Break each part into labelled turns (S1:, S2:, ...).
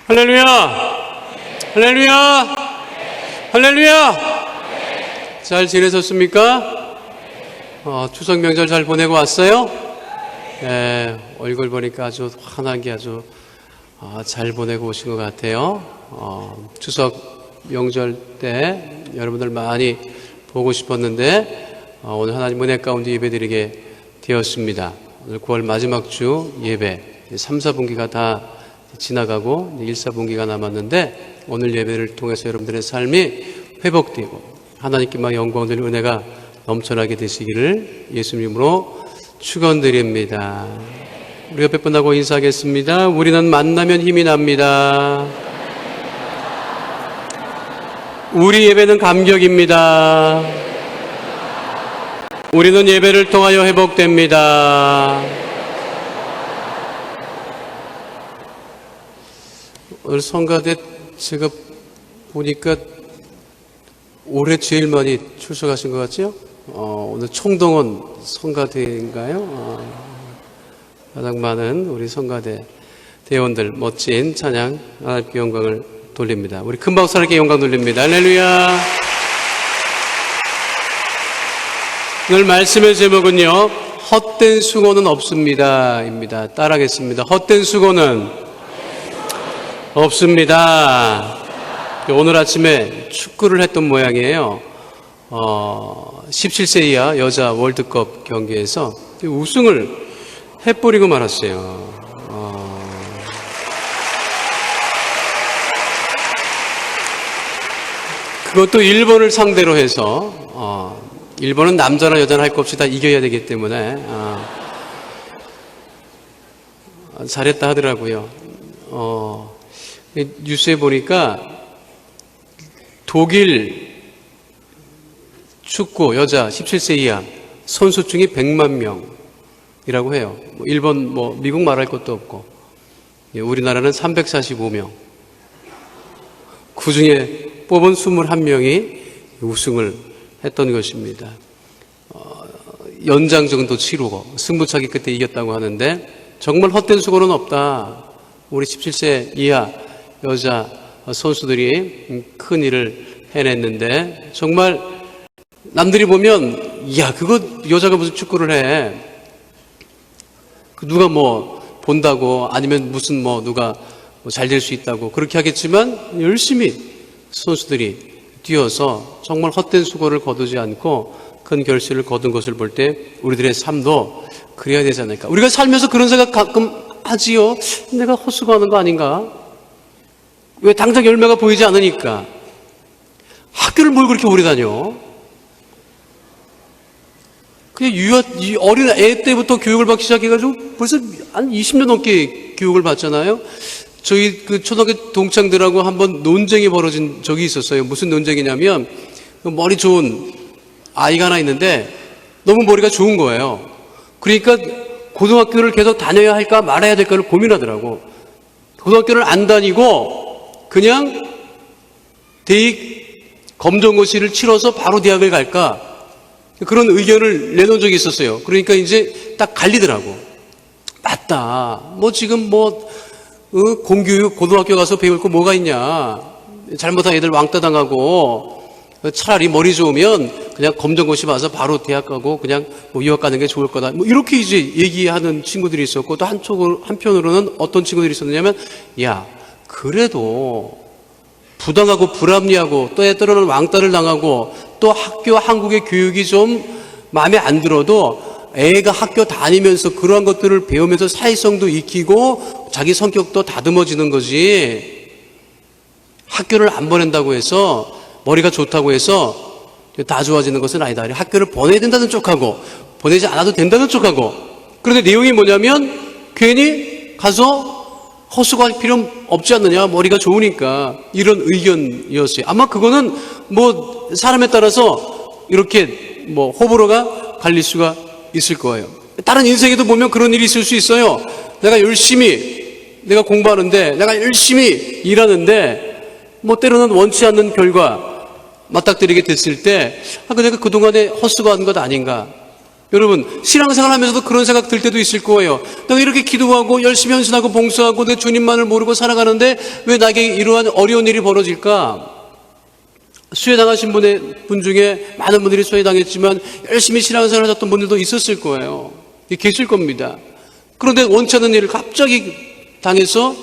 S1: 할렐루야! 할렐루야! 할렐루야! 잘 지내셨습니까? 추석 명절 잘 보내고 왔어요? 네, 얼굴 보니까 아주 환하게 아주 잘 보내고 오신 것 같아요. 추석 명절 때 여러분들 많이 보고 싶었는데 오늘 하나님 은혜 가운데 예배드리게 되었습니다. 오늘 9월 마지막 주 예배 3, 4분기가 다 지나가고 1, 4분기가 남았는데 오늘 예배를 통해서 여러분들의 삶이 회복되고 하나님께만 영광 돌리는 은혜가 넘쳐나게 되시기를 예수님으로 축원드립니다. 우리 옆에 분하고 인사하겠습니다. 우리는 만나면 힘이 납니다. 우리 예배는 감격입니다. 우리는 예배를 통하여 회복됩니다. 오늘 성가대 제가 보니까 올해 제일 많이 출석하신 것 같죠? 오늘 총동원 성가대인가요? 가장 많은 우리 성가대 대원들 멋진 찬양 하나님께 영광을 돌립니다. 우리 큰박수 하나님께 영광 돌립니다. 할렐루야. 오늘 말씀의 제목은요, 헛된 수고는 없습니다 입니다. 따라하겠습니다. 헛된 수고는 없습니다. 오늘 아침에 축구를 했던 모양이에요. 17세 이하 여자 월드컵 경기에서 우승을 해버리고 말았어요. 그것도 일본을 상대로 해서 일본은 남자나 여자나 할 것 없이 다 이겨야 되기 때문에 잘했다 하더라고요. 뉴스에 보니까 독일 축구 여자 17세 이하 선수층이 100만 명이라고 해요. 일본 미국 말할 것도 없고 우리나라는 345명. 그중에 뽑은 21명이 우승을 했던 것입니다. 연장전도 치르고 승부차기 끝에 이겼다고 하는데 정말 헛된 수고는 없다. 우리 17세 이하 여자 선수들이 큰 일을 해냈는데 정말 남들이 보면 야 그거 여자가 무슨 축구를 해 누가 본다고 아니면 무슨 누가 잘 될 수 있다고 그렇게 하겠지만 열심히 선수들이 뛰어서 정말 헛된 수고를 거두지 않고 큰 결실을 거둔 것을 볼 때 우리들의 삶도 그래야 되지 않을까. 우리가 살면서 그런 생각 가끔 하지요. 내가 헛수고하는 거 아닌가? 왜 당장 열매가 보이지 않으니까. 학교를 뭘 그렇게 오래 다녀? 그냥 어린 애 때부터 교육을 받기 시작해가지고 벌써 한 20년 넘게 교육을 받잖아요. 저희 그 초등학교 동창들하고 한번 논쟁이 벌어진 적이 있었어요. 무슨 논쟁이냐면 머리 좋은 아이가 하나 있는데 너무 머리가 좋은 거예요. 그러니까 고등학교를 계속 다녀야 할까 말아야 될까를 고민하더라고. 고등학교를 안 다니고 그냥 대입 검정고시를 치러서 바로 대학을 갈까 그런 의견을 내놓은 적이 있었어요. 그러니까 이제 딱 갈리더라고. 맞다. 지금 공교육 고등학교 가서 배울 거 뭐가 있냐. 잘못한 애들 왕따 당하고 차라리 머리 좋으면 그냥 검정고시 봐서 바로 대학 가고 그냥 유학 가는 게 좋을 거다. 이렇게 이제 얘기하는 친구들이 있었고 또 한편으로는 어떤 친구들이 있었냐면 야 그래도 부당하고 불합리하고 또 때로는 왕따를 당하고 또 한국의 교육이 좀 마음에 안 들어도 애가 학교 다니면서 그러한 것들을 배우면서 사회성도 익히고 자기 성격도 다듬어지는 거지. 학교를 안 보낸다고 해서 머리가 좋다고 해서 다 좋아지는 것은 아니다. 학교를 보내야 된다는 쪽하고 보내지 않아도 된다는 쪽하고. 그런데 내용이 뭐냐면 괜히 가서 헛수고할 필요 없지 않느냐. 머리가 좋으니까. 이런 의견이었어요. 아마 그거는 사람에 따라서 이렇게 호불호가 갈릴 수가 있을 거예요. 다른 인생에도 보면 그런 일이 있을 수 있어요. 내가 공부하는데 내가 열심히 일하는데 때로는 원치 않는 결과 맞닥뜨리게 됐을 때 내가 그동안에 헛수고한 것 아닌가. 여러분, 신앙생활 하면서도 그런 생각 들 때도 있을 거예요. 내가 이렇게 기도하고 열심히 헌신하고 봉사하고 내 주님만을 모르고 살아가는데 왜 나에게 이러한 어려운 일이 벌어질까? 수혜당하신 분 중에 많은 분들이 수혜당했지만 열심히 신앙생활 하셨던 분들도 있었을 거예요. 계실 겁니다. 그런데 원치 않는 일을 갑자기 당해서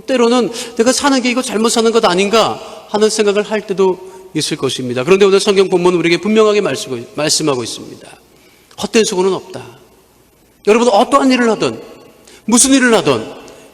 S1: 때로는 내가 사는 게 이거 잘못 사는 것 아닌가 하는 생각을 할 때도 있을 것입니다. 그런데 오늘 성경 본문은 우리에게 분명하게 말씀하고 있습니다. 헛된 수고는 없다. 여러분, 어떠한 일을 하든 무슨 일을 하든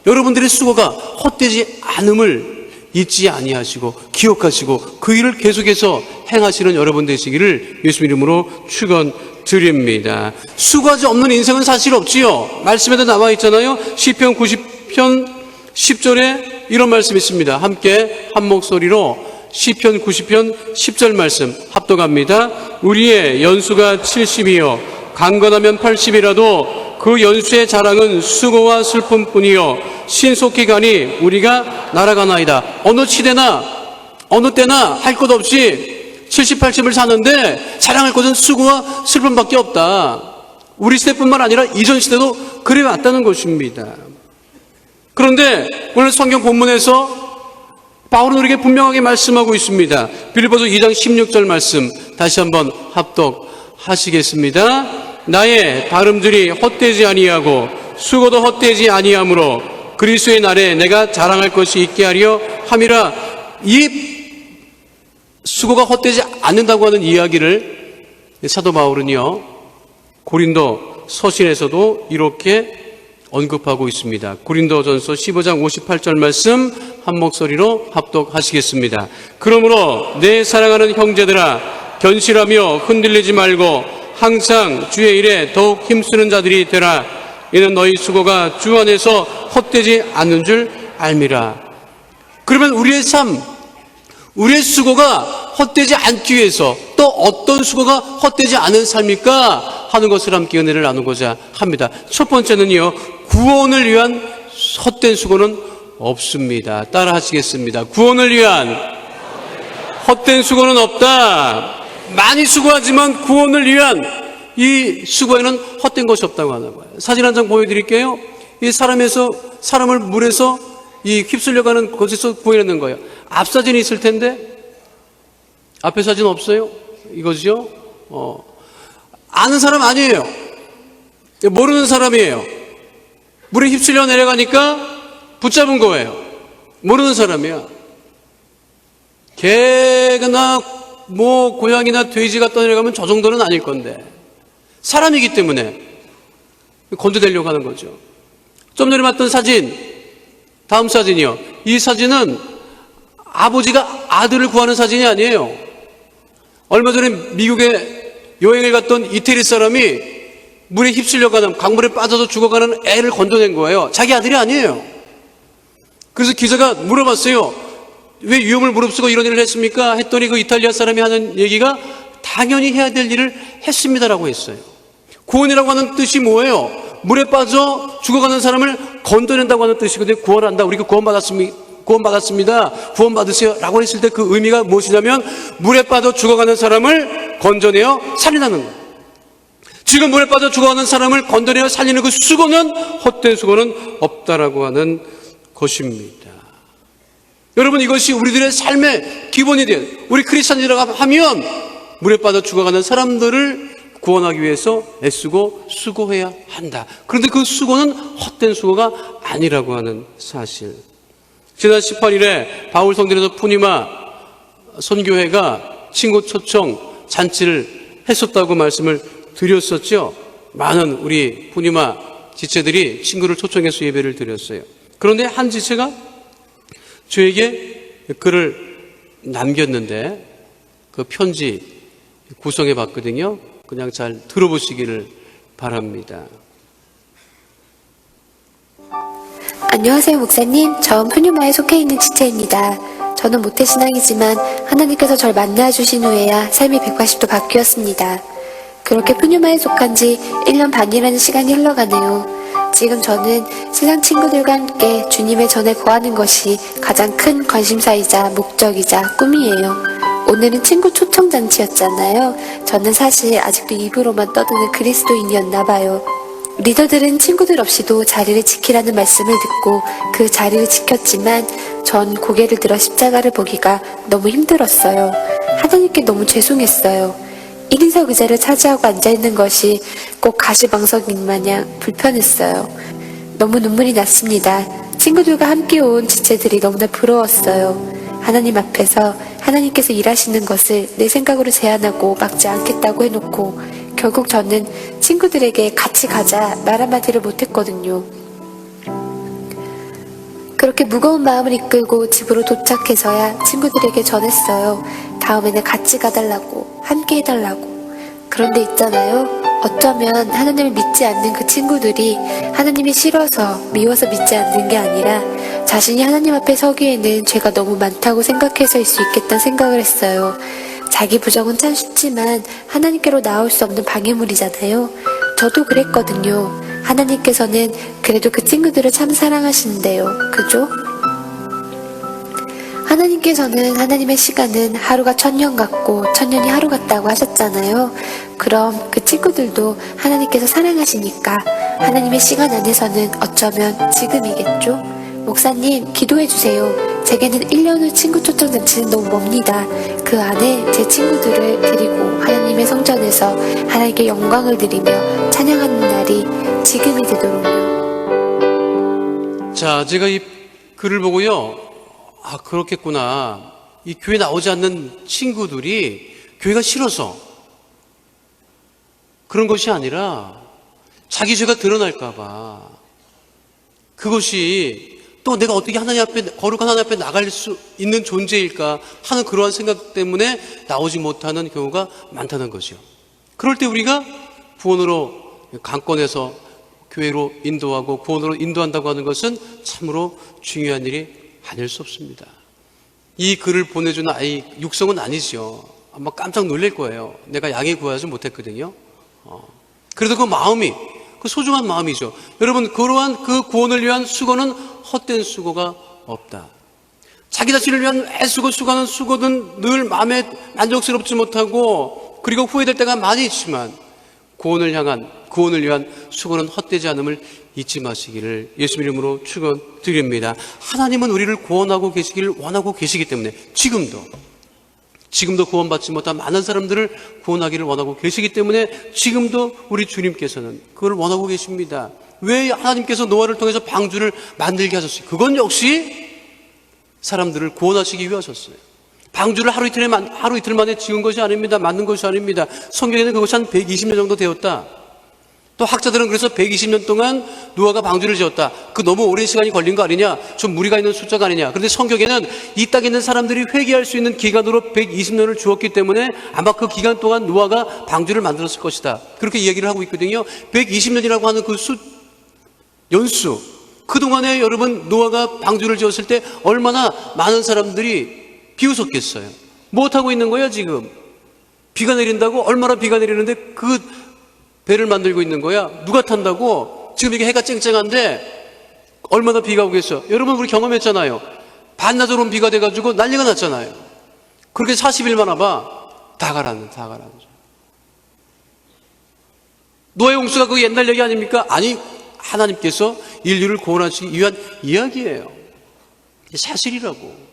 S1: 여러분들의 수고가 헛되지 않음을 잊지 아니하시고 기억하시고 그 일을 계속해서 행하시는 여러분 되시기를 예수 이름으로 축원드립니다. 수고하지 없는 인생은 사실 없지요. 말씀에도 나와 있잖아요. 시편 90편 10절에 이런 말씀이 있습니다. 함께 한 목소리로 시편 90편 10절 말씀 합독합니다. 우리의 연수가 70이요 강건하면 80이라도 그 연수의 자랑은 수고와 슬픔뿐이요 신속히 가니 우리가 날아가나이다. 어느 시대나 어느 때나 할 것 없이 70, 80을 사는데 자랑할 것은 수고와 슬픔밖에 없다. 우리 시대뿐만 아니라 이전 시대도 그래 왔다는 것입니다. 그런데 오늘 성경 본문에서 바울은 우리에게 분명하게 말씀하고 있습니다. 빌립보서 2장 16절 말씀 다시 한번 합독하시겠습니다. 나의 발음들이 헛되지 아니하고 수고도 헛되지 아니하므로 그리스도의 날에 내가 자랑할 것이 있게 하려 함이라. 이 수고가 헛되지 않는다고 하는 이야기를 사도 바울은요 고린도 서신에서도 이렇게 언급하고 있습니다. 고린도전서 15장 58절 말씀 한 목소리로 합독하시겠습니다. 그러므로 내 사랑하는 형제들아 견실하며 흔들리지 말고 항상 주의 일에 더욱 힘쓰는 자들이 되라. 이는 너희 수고가 주 안에서 헛되지 않는 줄 알미라. 그러면 우리의 삶, 우리의 수고가 헛되지 않기 위해서 또 어떤 수고가 헛되지 않은 삶일까 하는 것을 함께 은혜를 나누고자 합니다. 첫 번째는요, 구원을 위한 헛된 수고는 없습니다. 따라 하시겠습니다. 구원을 위한 헛된 수고는 없다. 많이 수고하지만 구원을 위한 이 수고에는 헛된 것이 없다고 하는 거예요. 사진 한 장 보여드릴게요. 이 사람을 물에서 이 휩쓸려가는 곳에서 구해내는 거예요. 앞 사진이 있을 텐데 앞에 사진 없어요? 이거죠? 아는 사람 아니에요. 모르는 사람이에요. 물에 휩쓸려 내려가니까 붙잡은 거예요. 모르는 사람이야. 개나 고양이나 돼지가 떠내려가면 저 정도는 아닐 건데 사람이기 때문에 건져내려고 하는 거죠. 좀 전에 봤던 사진, 다음 사진이요. 이 사진은 아버지가 아들을 구하는 사진이 아니에요. 얼마 전에 미국에 여행을 갔던 이태리 사람이 물에 휩쓸려가는, 강물에 빠져서 죽어가는 애를 건져낸 거예요. 자기 아들이 아니에요. 그래서 기자가 물어봤어요. 왜 위험을 무릅쓰고 이런 일을 했습니까? 했더니 그 이탈리아 사람이 하는 얘기가 당연히 해야 될 일을 했습니다라고 했어요. 구원이라고 하는 뜻이 뭐예요? 물에 빠져 죽어가는 사람을 건져낸다고 하는 뜻이거든요. 구원한다. 우리가 구원받았습니다. 구원받으세요. 라고 했을 때 그 의미가 무엇이냐면 물에 빠져 죽어가는 사람을 건져내어 살리라는 거예요. 지금 물에 빠져 죽어가는 사람을 건져내어 살리는 그 수고는 헛된 수고는 없다라고 하는 것입니다. 여러분, 이것이 우리들의 삶의 기본이 된 우리 크리스찬이라고 하면 물에 빠져 죽어가는 사람들을 구원하기 위해서 애쓰고 수고해야 한다. 그런데 그 수고는 헛된 수고가 아니라고 하는 사실. 지난 18일에 바울 성전에서 푸니마 선교회가 친구 초청 잔치를 했었다고 말씀을 드렸었죠. 많은 우리 푸니마 지체들이 친구를 초청해서 예배를 드렸어요. 그런데 한 지체가 저에게 글을 남겼는데 그 편지 구성해 봤거든요. 그냥 잘 들어보시기를 바랍니다.
S2: 안녕하세요, 목사님. 전 푸뉴마에 속해 있는 지체입니다. 저는 모태신앙이지만 하나님께서 절 만나주신 후에야 삶이 180도 바뀌었습니다. 그렇게 푸뉴마에 속한 지 1년 반이라는 시간이 흘러가네요. 지금 저는 세상 친구들과 함께 주님의 전에 거하는 것이 가장 큰 관심사이자 목적이자 꿈이에요. 오늘은 친구 초청잔치였잖아요. 저는 사실 아직도 입으로만 떠드는 그리스도인이었나 봐요. 리더들은 친구들 없이도 자리를 지키라는 말씀을 듣고 그 자리를 지켰지만 전 고개를 들어 십자가를 보기가 너무 힘들었어요. 하나님께 너무 죄송했어요. 1인석 의자를 차지하고 앉아있는 것이 꼭 가시방석인 마냥 불편했어요. 너무 눈물이 났습니다. 친구들과 함께 온 지체들이 너무나 부러웠어요. 하나님 앞에서 하나님께서 일하시는 것을 내 생각으로 제한하고 막지 않겠다고 해놓고 결국 저는 친구들에게 같이 가자 말 한마디를 못했거든요. 그렇게 무거운 마음을 이끌고 집으로 도착해서야 친구들에게 전했어요. 다음에는 같이 가달라고, 함께 해달라고. 그런데 있잖아요. 어쩌면 하나님을 믿지 않는 그 친구들이 하나님이 싫어서 미워서 믿지 않는 게 아니라 자신이 하나님 앞에 서기에는 죄가 너무 많다고 생각해서일 수 있겠다는 생각을 했어요. 자기 부정은 참 쉽지만 하나님께로 나올 수 없는 방해물이잖아요. 저도 그랬거든요. 하나님께서는 그래도 그 친구들을 참 사랑하시는데요. 그죠? 하나님께서는 하나님의 시간은 하루가 천년 같고 천년이 하루 같다고 하셨잖아요. 그럼 그 친구들도 하나님께서 사랑하시니까 하나님의 시간 안에서는 어쩌면 지금이겠죠? 목사님, 기도해주세요. 제게는 1년 후 친구 초청 잔치는 너무 멉니다. 그 안에 제 친구들을 데리고 하나님의 성전에서 하나님께 영광을 드리며 찬양하는 날이 지금이 되도록요.
S1: 자, 제가 이 글을 보고요. 아, 그렇겠구나. 이 교회 나오지 않는 친구들이 교회가 싫어서 그런 것이 아니라 자기 죄가 드러날까봐 그것이 또 내가 어떻게 하나님 앞에, 거룩한 하나님 앞에 나갈 수 있는 존재일까 하는 그러한 생각 때문에 나오지 못하는 경우가 많다는 거죠. 그럴 때 우리가 구원으로 강권해서 교회로 인도하고 구원으로 인도한다고 하는 것은 참으로 중요한 일이 아닐 수 없습니다. 이 글을 보내주는 아이 육성은 아니죠. 아마 깜짝 놀랄 거예요. 내가 양해 구하지 못했거든요. 그래도 그 마음이, 그 소중한 마음이죠. 여러분, 그러한 그 구원을 위한 수고는 헛된 수고가 없다. 자기 자신을 위한 애쓰고 수고하는 수고는 늘 마음에 만족스럽지 못하고 그리고 후회될 때가 많이 있지만 구원을 위한 수고는 헛되지 않음을 잊지 마시기를 예수 이름으로 축원드립니다. 하나님은 우리를 구원하고 계시기를 원하고 계시기 때문에 지금도 구원받지 못한 많은 사람들을 구원하기를 원하고 계시기 때문에 지금도 우리 주님께서는 그걸 원하고 계십니다. 왜 하나님께서 노아를 통해서 방주를 만들게 하셨어요? 그건 역시 사람들을 구원하시기 위하셨어요. 방주를 하루 이틀 만에 지은 것이 아닙니다. 만든 것이 아닙니다. 성경에는 그것이 한 120년 정도 되었다. 또 학자들은 그래서 120년 동안 노아가 방주를 지었다. 그 너무 오랜 시간이 걸린 거 아니냐? 좀 무리가 있는 숫자가 아니냐? 그런데 성경에는 이 땅에 있는 사람들이 회개할 수 있는 기간으로 120년을 주었기 때문에 아마 그 기간 동안 노아가 방주를 만들었을 것이다. 그렇게 이야기를 하고 있거든요. 120년이라고 하는 그 연수. 그동안에 여러분 노아가 방주를 지었을 때 얼마나 많은 사람들이 비웃었겠어요. 못하고 있는 거야 지금. 비가 내린다고? 얼마나 비가 내리는데 그 배를 만들고 있는 거야? 누가 탄다고? 지금 이게 해가 쨍쨍한데 얼마나 비가 오겠어? 여러분 우리 경험했잖아요. 반나절 온 비가 돼가지고 난리가 났잖아요. 그렇게 40일만 와봐. 다 가라앉는. 노아의 홍수가 그 옛날 얘기 아닙니까? 아니, 하나님께서 인류를 구원하시기 위한 이야기예요. 사실이라고.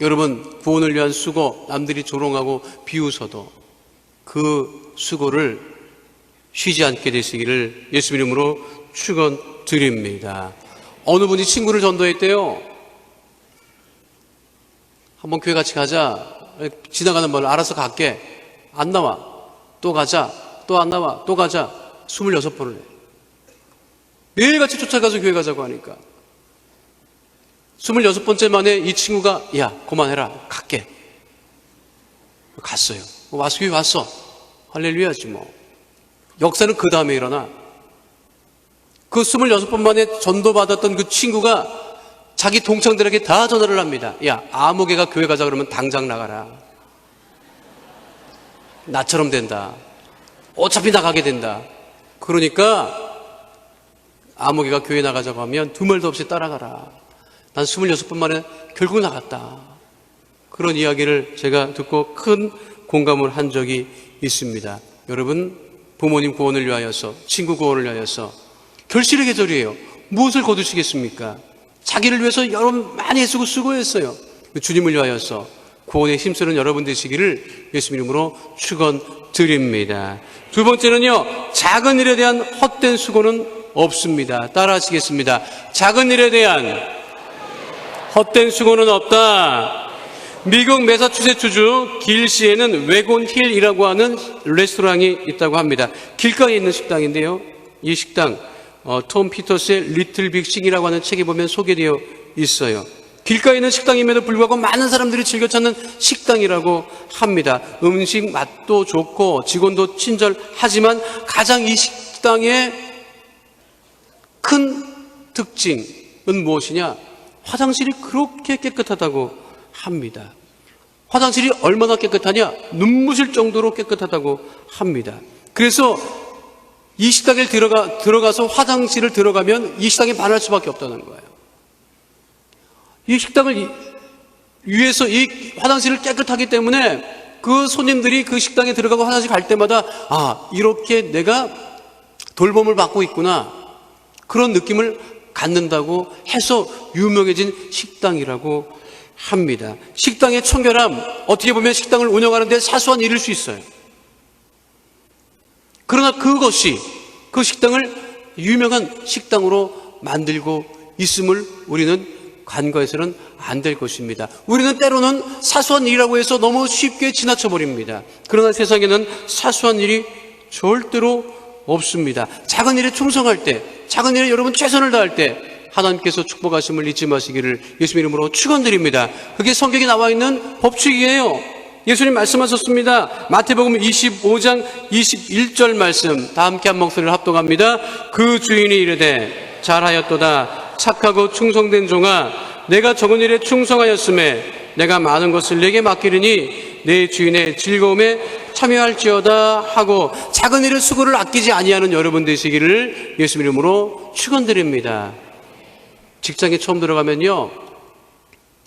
S1: 여러분, 구원을 위한 수고, 남들이 조롱하고 비웃어도 그 수고를 쉬지 않게 되시기를 예수 이름으로 축원드립니다. 어느 분이 친구를 전도했대요. 한번 교회 같이 가자. 지나가는 말로 알아서 갈게. 안 나와. 또 가자. 또 안 나와. 또 가자. 26번을 해. 매일같이 쫓아가서 교회 가자고 하니까 26번째 만에 이 친구가 야 그만해라 갈게. 갔어요. 와서 교회 왔어. 할렐루야지 뭐. 역사는 그 다음에 일어나. 그 26번 만에 전도받았던 그 친구가 자기 동창들에게 다 전화를 합니다. 야 아무개가 교회 가자 그러면 당장 나가라. 나처럼 된다. 어차피 나가게 된다. 그러니까 아무개가 교회 나가자고 하면 두 말도 없이 따라가라. 난 26번 만에 결국 나갔다. 그런 이야기를 제가 듣고 큰 공감을 한 적이 있습니다. 여러분, 부모님 구원을 위하여서, 친구 구원을 위하여서 결실의 계절이에요. 무엇을 거두시겠습니까? 자기를 위해서 여러분 많이 애쓰고 수고했어요. 주님을 위하여서 구원에 힘쓰는 여러분 되시기를 예수 이름으로 축원드립니다. 두 번째는요, 작은 일에 대한 헛된 수고는 없습니다. 따라 하시겠습니다. 작은 일에 대한 헛된 수고는 없다. 미국 매사추세츠주 길시에는 웨곤 힐이라고 하는 레스토랑이 있다고 합니다. 길가에 있는 식당인데요. 이 식당, 톰 피터스의 리틀 빅싱이라고 하는 책에 보면 소개되어 있어요. 길가에 있는 식당임에도 불구하고 많은 사람들이 즐겨 찾는 식당이라고 합니다. 음식 맛도 좋고 직원도 친절하지만 가장 이 식당의 큰 특징은 무엇이냐? 화장실이 그렇게 깨끗하다고 합니다. 화장실이 얼마나 깨끗하냐? 눈부실 정도로 깨끗하다고 합니다. 그래서 이 식당에 들어가서 화장실을 들어가면 이 식당에 반할 수밖에 없다는 거예요. 이 식당을 위해서 이 화장실을 깨끗하기 때문에 그 손님들이 그 식당에 들어가고 화장실 갈 때마다 이렇게 내가 돌봄을 받고 있구나, 그런 느낌을 갖는다고 해서 유명해진 식당이라고 합니다. 식당의 청결함, 어떻게 보면 식당을 운영하는 데 사소한 일일 수 있어요. 그러나 그것이 그 식당을 유명한 식당으로 만들고 있음을 우리는 간과해서는 안 될 것입니다. 우리는 때로는 사소한 일이라고 해서 너무 쉽게 지나쳐 버립니다. 그러나 세상에는 사소한 일이 절대로 없습니다. 작은 일에 충성할 때, 작은 일에 여러분 최선을 다할 때 하나님께서 축복하심을 잊지 마시기를 예수 이름으로 축원드립니다. 그게 성경에 나와 있는 법칙이에요. 예수님 말씀하셨습니다. 마태복음 25장 21절 말씀, 다 함께 한 목소리를 합독합니다. 그 주인이 이르되 잘하였도다 착하고 충성된 종아, 내가 적은 일에 충성하였음에 내가 많은 것을 내게 맡기리니 내 주인의 즐거움에 참여할지어다 하고, 작은 일의 수고를 아끼지 아니하는 여러분 되시기를 예수 이름으로 축원드립니다. 직장에 처음 들어가면요,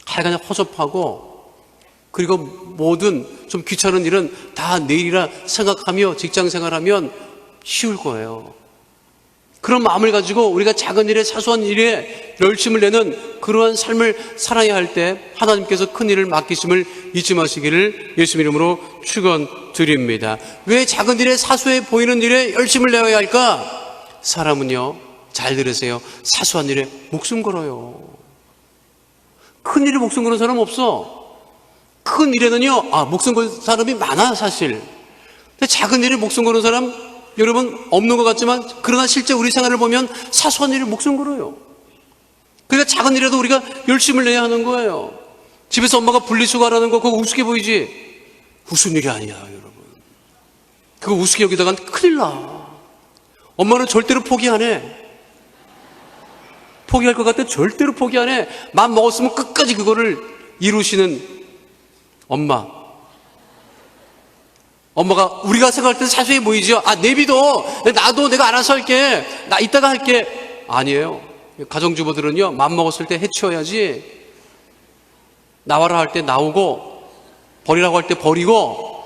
S1: 하여간 허접하고, 그리고 모든 좀 귀찮은 일은 다 내일이라 생각하며 직장 생활하면 쉬울 거예요. 그런 마음을 가지고 우리가 작은 일에, 사소한 일에 열심을 내는 그러한 삶을 살아야 할 때 하나님께서 큰 일을 맡기심을 잊지 마시기를 예수 이름으로 축원드립니다. 왜 작은 일에, 사소해 보이는 일에 열심을 내어야 할까? 사람은요, 잘 들으세요, 사소한 일에 목숨 걸어요. 큰 일에 목숨 거는 사람 없어. 큰 일에는요, 목숨 건 사람이 많아, 사실. 근데 작은 일에 목숨 거는 사람, 여러분, 없는 것 같지만, 그러나 실제 우리 생활을 보면 사소한 일에 목숨 걸어요. 그러니까 작은 일에도 우리가 열심을 내야 하는 거예요. 집에서 엄마가 분리수거하라는 거, 그거 우습게 보이지? 무슨 일이 아니야, 여러분. 그거 우습게 여기다간 큰일 나. 엄마는 절대로 포기 안 해. 포기할 것 같아? 절대로 포기 안 해. 마음 먹었으면 끝까지 그거를 이루시는 엄마가 우리가 생각할 때는 사소해 보이죠? 내비둬. 나도 내가 알아서 할게. 나 이따가 할게. 아니에요. 가정주부들은요, 맘 먹었을 때 해치워야지. 나와라 할 때 나오고, 버리라고 할 때 버리고,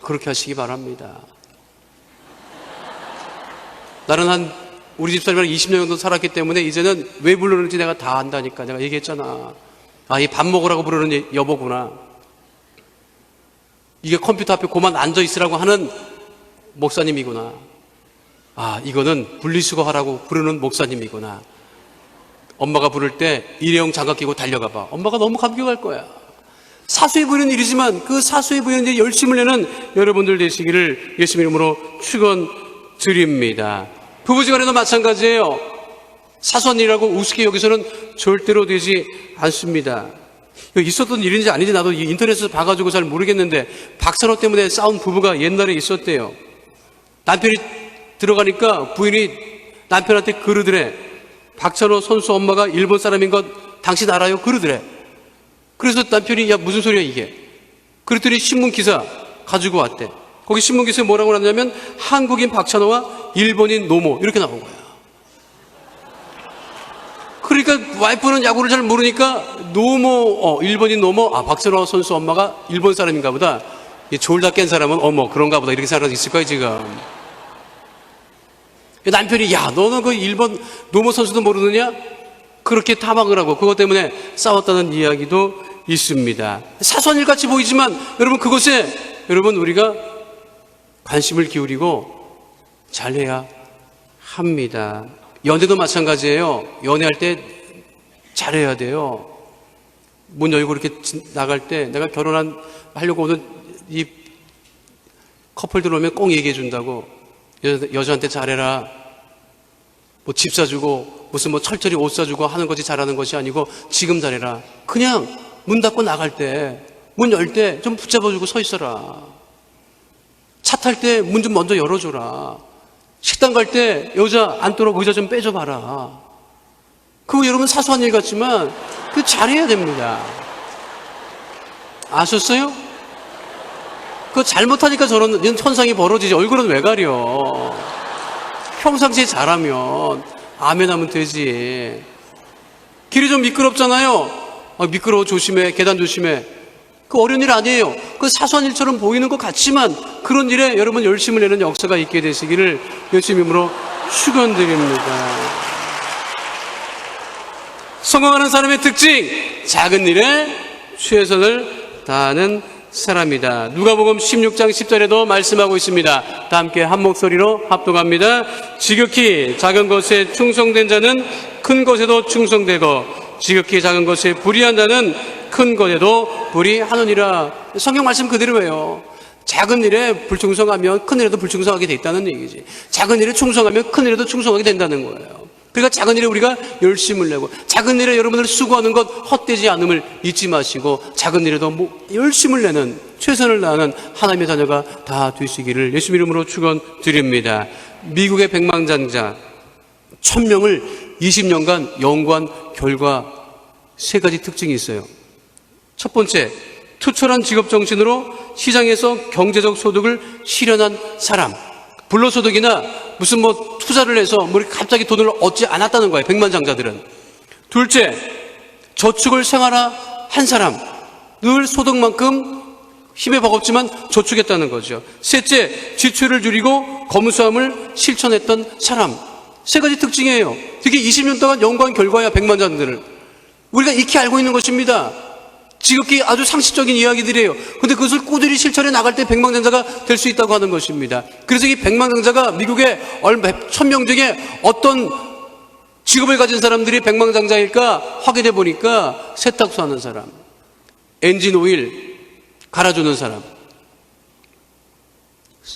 S1: 그렇게 하시기 바랍니다. 나는 우리 집사람이랑 20년 정도 살았기 때문에 이제는 왜 부르는지 내가 다 안다니까. 내가 얘기했잖아. 이 밥 먹으라고 부르는 여보구나. 이게 컴퓨터 앞에 고만 앉아 있으라고 하는 목사님이구나. 이거는 분리수거 하라고 부르는 목사님이구나. 엄마가 부를 때 일회용 장갑 끼고 달려가 봐. 엄마가 너무 감격할 거야. 사소해 보이는 일이지만 그 사소해 보이는 일에 열심을 내는 여러분들 되시기를 예수 이름으로 축원드립니다. 부부지간에도 마찬가지예요. 사소한 일이라고 우습게 여기서는 절대로 되지 않습니다. 있었던 일인지 아닌지 나도 인터넷에서 봐가지고 잘 모르겠는데, 박찬호 때문에 싸운 부부가 옛날에 있었대요. 남편이 들어가니까 부인이 남편한테 그러더래. 박찬호 선수 엄마가 일본 사람인 것 당신 알아요? 그러더래. 그래서 남편이 무슨 소리야 이게? 그랬더니 신문 기사 가지고 왔대. 거기 신문 기사에 뭐라고 나왔냐면 한국인 박찬호와 일본인 노모 이렇게 나온 거야. 그러니까 와이프는 야구를 잘 모르니까 일본인 노모, 박찬호 선수 엄마가 일본 사람인가 보다. 졸다 깬 사람은 그런가 보다. 이렇게 생각할 수 있을 거예요, 지금. 남편이, 야, 너는 그 일본 노모 선수도 모르느냐? 그렇게 타박을 하고 그것 때문에 싸웠다는 이야기도 있습니다. 사소한 일 같이 보이지만 여러분, 그것에 우리가 관심을 기울이고 잘해야 합니다. 연애도 마찬가지예요. 연애할 때 잘해야 돼요. 문 열고 이렇게 나갈 때 내가 하려고 오는 이 커플들 오면 꼭 얘기해 준다고. 여자한테 잘해라. 뭐 집 사주고 무슨 철저히 옷 사주고 하는 것이 잘하는 것이 아니고 지금 잘해라. 그냥 문 닫고 나갈 때, 문 열 때 좀 붙잡아주고 서 있어라. 차 탈 때 문 좀 먼저 열어줘라. 식당 갈 때 여자 앉도록 의자 좀 빼줘봐라. 그거 여러분 사소한 일 같지만 그거 잘해야 됩니다. 아셨어요? 그거 잘못하니까 저런 현상이 벌어지지. 얼굴은 왜 가려? 평상시에 잘하면 아멘 하면 되지. 길이 좀 미끄럽잖아요. 미끄러워, 조심해. 계단 조심해. 그 어려운 일 아니에요. 그 사소한 일처럼 보이는 것 같지만 그런 일에 여러분 열심을 내는 역사가 있게 되시기를 예수님 이름으로 축원드립니다. 성공하는 사람의 특징, 작은 일에 최선을 다하는 사람이다. 누가복음 16장 10절에도 말씀하고 있습니다. 다 함께 한 목소리로 합독합니다. 지극히 작은 것에 충성된 자는 큰 것에도 충성되고 지극히 작은 것에 불의한 자는 큰 것에도 불의하느니라. 성경 말씀 그대로예요. 작은 일에 불충성하면 큰 일에도 불충성하게 돼 있다는 얘기지. 작은 일에 충성하면 큰 일에도 충성하게 된다는 거예요. 그러니까 작은 일에 우리가 열심을 내고 작은 일에 여러분들 수고하는 것 헛되지 않음을 잊지 마시고 작은 일에도 열심을 내는 최선을 다하는 하나님의 자녀가 다 되시기를 예수 이름으로 축원드립니다. 미국의 백만장자 1000명을 20년간 연구한 결과 세 가지 특징이 있어요. 첫 번째, 투철한 직업정신으로 시장에서 경제적 소득을 실현한 사람. 불로소득이나 무슨 투자를 해서 이렇게 갑자기 돈을 얻지 않았다는 거예요. 백만장자들은. 둘째, 저축을 생활화한 사람. 늘 소득만큼 힘에 버겁지만 저축했다는 거죠. 셋째, 지출을 줄이고 검소함을 실천했던 사람. 세 가지 특징이에요. 특히 20년 동안 연구한 결과야, 백만장자들은. 우리가 익히 알고 있는 것입니다. 지극히 아주 상식적인 이야기들이에요. 근데 그것을 꾸준히 실천해 나갈 때 백만장자가 될 수 있다고 하는 것입니다. 그래서 이 백만장자가 미국의 1000명 중에 어떤 직업을 가진 사람들이 백만장자일까 확인해 보니까 세탁소 하는 사람, 엔진 오일 갈아주는 사람,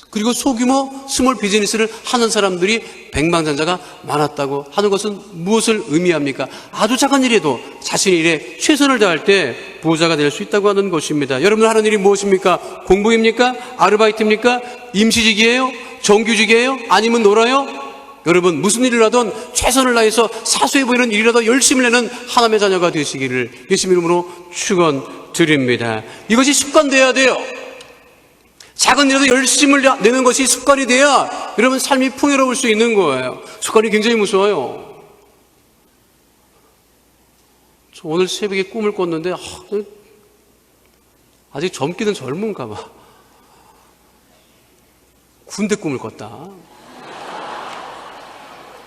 S1: 그리고 소규모 스몰 비즈니스를 하는 사람들이 백만장자가 많았다고 하는 것은 무엇을 의미합니까? 아주 작은 일에도 자신의 일에 최선을 다할 때 부자가 될 수 있다고 하는 것입니다. 여러분 하는 일이 무엇입니까? 공부입니까? 아르바이트입니까? 임시직이에요? 정규직이에요? 아니면 놀아요? 여러분 무슨 일을 하든 최선을 다해서 사소해 보이는 일이라도 열심히 내는 하나님의 자녀가 되시기를 예수님 이름으로 축원드립니다. 이것이 습관돼야 돼요. 작은 일에도 열심을 내는 것이 습관이 돼야 여러분 삶이 풍요로울 수 있는 거예요. 습관이 굉장히 무서워요. 저 오늘 새벽에 꿈을 꿨는데 아직 젊기는 젊은가 봐. 군대 꿈을 꿨다.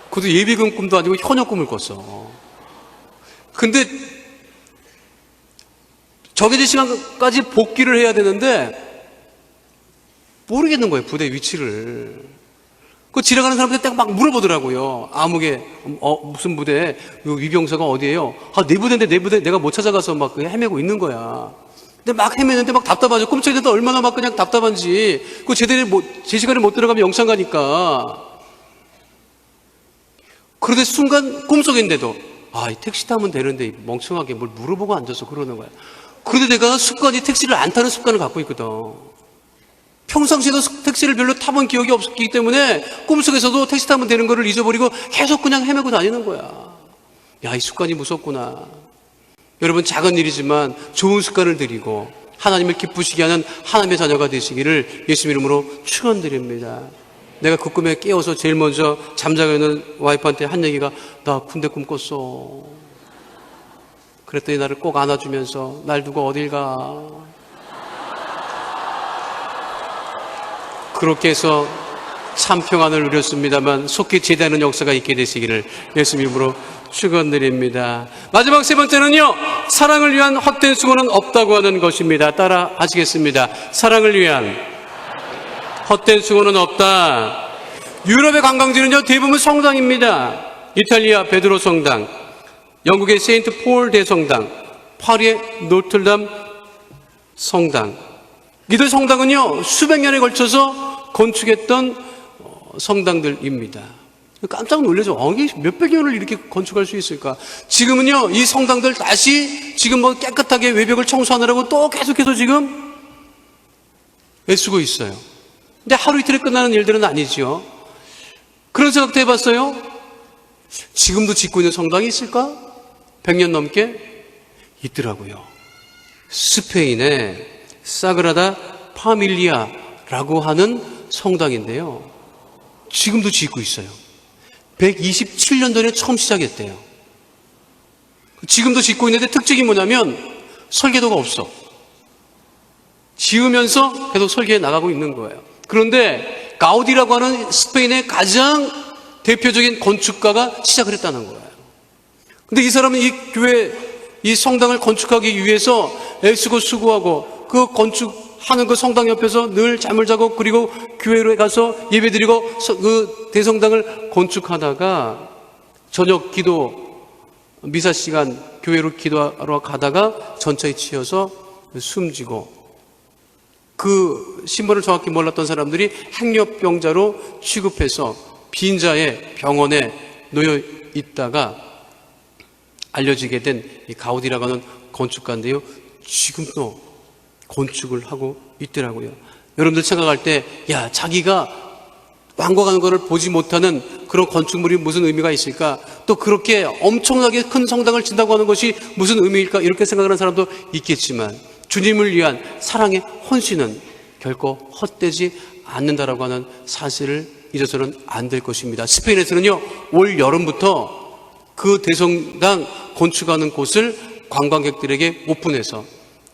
S1: 그것도 예비군 꿈도 아니고 현역 꿈을 꿨어. 근데 정해진 시간까지 복귀를 해야 되는데 모르겠는 거예요, 부대 위치를. 그 지나가는 사람한테 막 물어보더라고요. 아무개, 무슨 부대, 위병사가 어디예요? 내 부대인데 내 부대 내가 못 찾아가서 막 헤매고 있는 거야. 근데 막 헤매는데 막 답답하죠. 꿈속에도 얼마나 막 그냥 답답한지. 그 제대로 제 시간에 못 들어가면 영창 가니까. 그런데 순간 꿈속인데도, 이 택시 타면 되는데 멍청하게 뭘 물어보고 앉아서 그러는 거야. 그런데 내가 습관이 택시를 안 타는 습관을 갖고 있거든. 평상시에도 택시를 별로 타본 기억이 없기 때문에 꿈속에서도 택시 타면 되는 거를 잊어버리고 계속 그냥 헤매고 다니는 거야. 이 습관이 무섭구나. 여러분 작은 일이지만 좋은 습관을 들이고 하나님을 기쁘시게 하는 하나님의 자녀가 되시기를 예수 이름으로 축원드립니다. 내가 그 꿈에 깨어서 제일 먼저 잠자고 있는 와이프한테 한 얘기가 나 군대 꿈 꿨어. 그랬더니 나를 꼭 안아주면서 날 두고 어딜 가. 그렇게 해서 참 평안을 누렸습니다만 속히 제대하는 역사가 있게 되시기를 예수님 이름으로 축원드립니다. 마지막 세 번째는요, 사랑을 위한 헛된 수고는 없다고 하는 것입니다. 따라 하시겠습니다. 사랑을 위한 헛된 수고는 없다. 유럽의 관광지는요 대부분 성당입니다. 이탈리아 베드로 성당, 영국의 세인트 폴 대성당, 파리의 노틀담 성당. 이들 성당은요 수백 년에 걸쳐서 건축했던 성당들입니다. 깜짝 놀라죠. 이게 몇백 년을 이렇게 건축할 수 있을까? 지금은요 이 성당들 다시 지금 뭐 깨끗하게 외벽을 청소하느라고 또 계속해서 지금 애쓰고 있어요. 근데 하루 이틀에 끝나는 일들은 아니지요. 그런 생각도 해봤어요? 지금도 짓고 있는 성당이 있을까? 100년 넘게 있더라고요. 스페인의 사그라다 파밀리아라고 하는 성당인데요, 지금도 짓고 있어요. 127년도에 처음 시작했대요. 지금도 짓고 있는데 특징이 뭐냐면 설계도가 없어. 지으면서 계속 설계해 나가고 있는 거예요. 그런데 가우디라고 하는 스페인의 가장 대표적인 건축가가 시작을 했다는 거예요. 근데 이 사람은 이 교회, 이 성당을 건축하기 위해서 애쓰고 수고하고 그 건축하는 그 성당 옆에서 늘 잠을 자고 그리고 교회로 가서 예배드리고 그 대성당을 건축하다가 저녁 기도 미사 시간 교회로 기도하러 가다가 전차에 치여서 숨지고, 그 신분을 정확히 몰랐던 사람들이 행렬병자로 취급해서 빈자의 병원에 놓여 있다가 알려지게 된 이 가우디라고 하는 건축가인데요, 지금도 건축을 하고 있더라고요. 여러분들 생각할 때, 야, 자기가 완공하는 것을 보지 못하는 그런 건축물이 무슨 의미가 있을까? 또 그렇게 엄청나게 큰 성당을 짓는다고 하는 것이 무슨 의미일까? 이렇게 생각하는 사람도 있겠지만, 주님을 위한 사랑의 헌신은 결코 헛되지 않는다라고 하는 사실을 잊어서는 안 될 것입니다. 스페인에서는요, 올 여름부터 그 대성당 건축하는 곳을 관광객들에게 오픈해서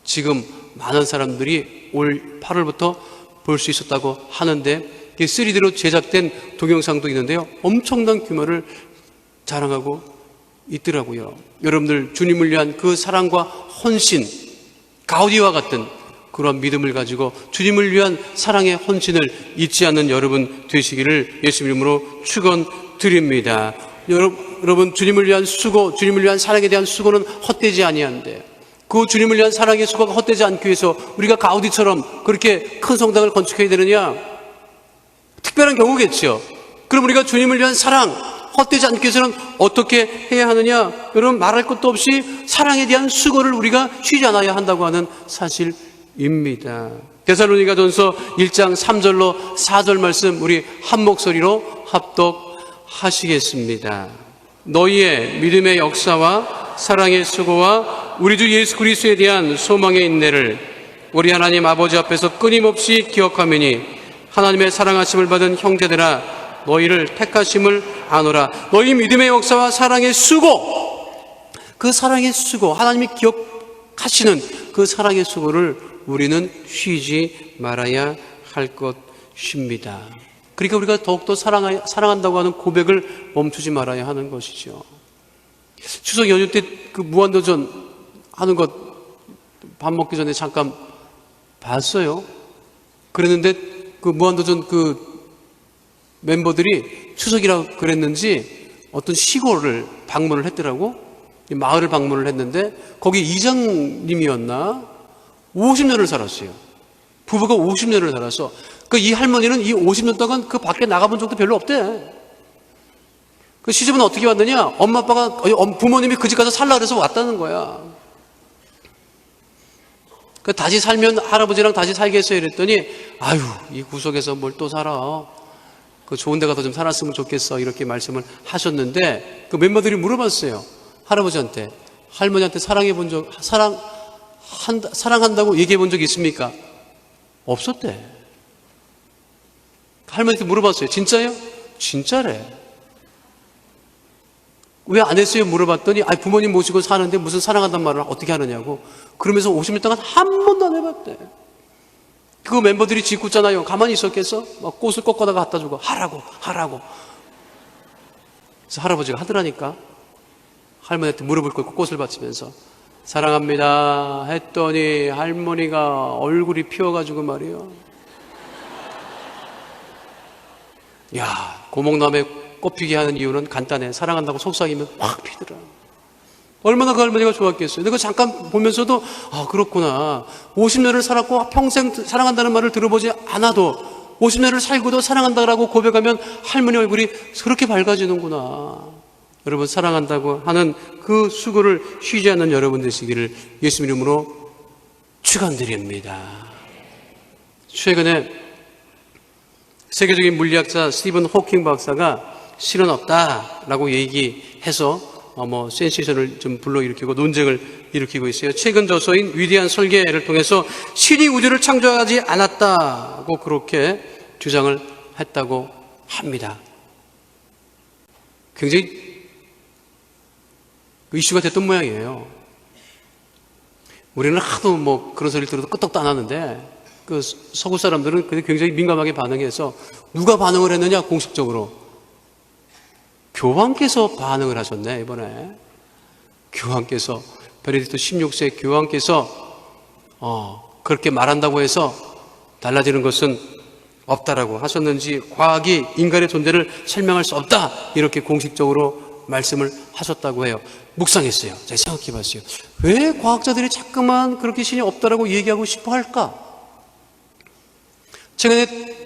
S1: 지금 많은 사람들이 올 8월부터 볼 수 있었다고 하는데, 3D로 제작된 동영상도 있는데요, 엄청난 규모를 자랑하고 있더라고요. 여러분들 주님을 위한 그 사랑과 헌신, 가우디와 같은 그런 믿음을 가지고 주님을 위한 사랑의 헌신을 잊지 않는 여러분 되시기를 예수 이름으로 축원드립니다. 여러분 주님을 위한 수고, 주님을 위한 사랑에 대한 수고는 헛되지 아니한데, 그 주님을 위한 사랑의 수고가 헛되지 않기 위해서 우리가 가우디처럼 그렇게 큰 성당을 건축해야 되느냐? 특별한 경우겠죠. 그럼 우리가 주님을 위한 사랑 헛되지 않기 위해서는 어떻게 해야 하느냐? 여러분, 말할 것도 없이 사랑에 대한 수고를 우리가 쉬지 않아야 한다고 하는 사실입니다. 데살로니가전서 1장 3절로 4절 말씀 우리 한 목소리로 합독하시겠습니다. 너희의 믿음의 역사와 사랑의 수고와 우리 주 예수 그리스도에 대한 소망의 인내를 우리 하나님 아버지 앞에서 끊임없이 기억하매니 하나님의 사랑하심을 받은 형제들아, 너희를 택하심을 아노라. 너희 믿음의 역사와 사랑의 수고, 그 사랑의 수고, 하나님이 기억하시는 그 사랑의 수고를 우리는 쉬지 말아야 할 것입니다. 그러니까 우리가 더욱더 사랑한다고 하는 고백을 멈추지 말아야 하는 것이죠. 추석 연휴 때 그 무한도전 하는 것 밥 먹기 전에 잠깐 봤어요. 그랬는데 그 무한도전 그 멤버들이 추석이라고 그랬는지 어떤 시골을 방문을 했더라고. 마을을 방문을 했는데 거기 이장님이었나? 50년을 살았어요. 부부가 50년을 살았어. 그 이 할머니는 이 50년 동안 그 밖에 나가본 적도 별로 없대. 그 시집은 어떻게 왔느냐? 엄마 아빠가, 부모님이 그 집 가서 살라 그래서 왔다는 거야. 그 다시 살면 할아버지랑 다시 살겠어요 이랬더니, 아유, 이 구석에서 뭘 또 살아. 그 좋은 데 가서 좀 살았으면 좋겠어. 이렇게 말씀을 하셨는데, 그 멤버들이 물어봤어요. 할아버지한테. 할머니한테 사랑한다고 얘기해 본 적 있습니까? 없었대. 할머니한테 물어봤어요. 진짜요? 진짜래. 왜 안 했어요? 물어봤더니 부모님 모시고 사는데 무슨 사랑한다는 말을 어떻게 하느냐고. 그러면서 50년 동안 한 번도 안 해봤대. 그거 멤버들이 짓궂잖아요. 가만히 있었겠어? 막 꽃을 꺾어다가 갖다 주고 하라고. 그래서 할아버지가 하더라니까. 할머니한테 무릎을 꿇고 꽃을 바치면서 사랑합니다 했더니 할머니가 얼굴이 피어가지고 말이요. 야, 고목남에 꽃피게 하는 이유는 간단해. 사랑한다고 속삭이면 확 피더라. 얼마나 그 할머니가 좋았겠어요. 내가 잠깐 보면서도 그렇구나. 50년을 살았고 평생 사랑한다는 말을 들어보지 않아도 50년을 살고도 사랑한다라고 고백하면 할머니 얼굴이 그렇게 밝아지는구나. 여러분, 사랑한다고 하는 그 수고를 쉬지 않는 여러분 되시기를 예수 이름으로 축원드립니다. 최근에 세계적인 물리학자 스티븐 호킹 박사가 신은 없다라고 얘기해서 센세이션을 좀 불러일으키고 논쟁을 일으키고 있어요. 최근 저서인 위대한 설계를 통해서 신이 우주를 창조하지 않았다고 그렇게 주장을 했다고 합니다. 굉장히 이슈가 됐던 모양이에요. 우리는 하도 그런 소리를 들어도 끄떡도 안 하는데 그 서구 사람들은 굉장히 민감하게 반응해서 누가 반응을 했느냐? 공식적으로 교황께서 반응을 하셨네. 이번에 교황께서, 베네딕토 16세 교황께서 그렇게 말한다고 해서 달라지는 것은 없다라고 하셨는지, 과학이 인간의 존재를 설명할 수 없다 이렇게 공식적으로 말씀을 하셨다고 해요. 묵상했어요. 제가 생각해 봤어요. 왜 과학자들이 자꾸만 그렇게 신이 없다라고 얘기하고 싶어 할까? 최근에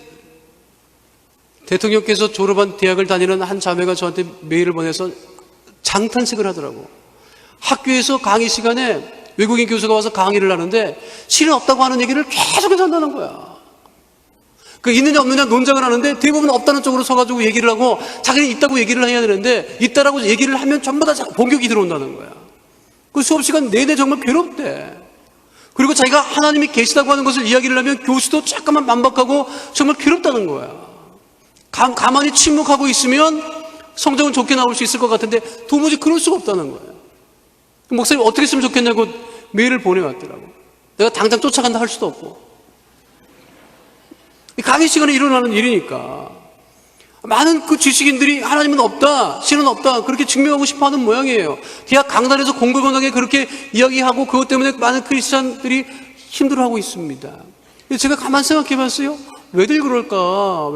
S1: 대통령께서 졸업한 대학을 다니는 한 자매가 저한테 메일을 보내서 장탄식을 하더라고. 학교에서 강의 시간에 외국인 교수가 와서 강의를 하는데 신이 없다고 하는 얘기를 계속해서 한다는 거야. 그 있느냐 없느냐 논쟁을 하는데 대부분 없다는 쪽으로 서가지고 얘기를 하고 자기는 있다고 얘기를 해야 되는데 있다라고 얘기를 하면 전부 다 공격이 들어온다는 거야. 그 수업시간 내내 정말 괴롭대. 그리고 자기가 하나님이 계시다고 하는 것을 이야기를 하면 교수도 잠깐만 만박하고 정말 괴롭다는 거야. 가만히 침묵하고 있으면 성적은 좋게 나올 수 있을 것 같은데 도무지 그럴 수가 없다는 거예요. 목사님 어떻게 했으면 좋겠냐고 메일을 보내왔더라고. 내가 당장 쫓아간다 할 수도 없고. 강의 시간에 일어나는 일이니까. 많은 그 지식인들이 하나님은 없다, 신은 없다 그렇게 증명하고 싶어하는 모양이에요. 대학 강단에서 공공연하게 그렇게 이야기하고 그것 때문에 많은 크리스찬들이 힘들어하고 있습니다. 제가 가만 생각해 봤어요. 왜들 그럴까?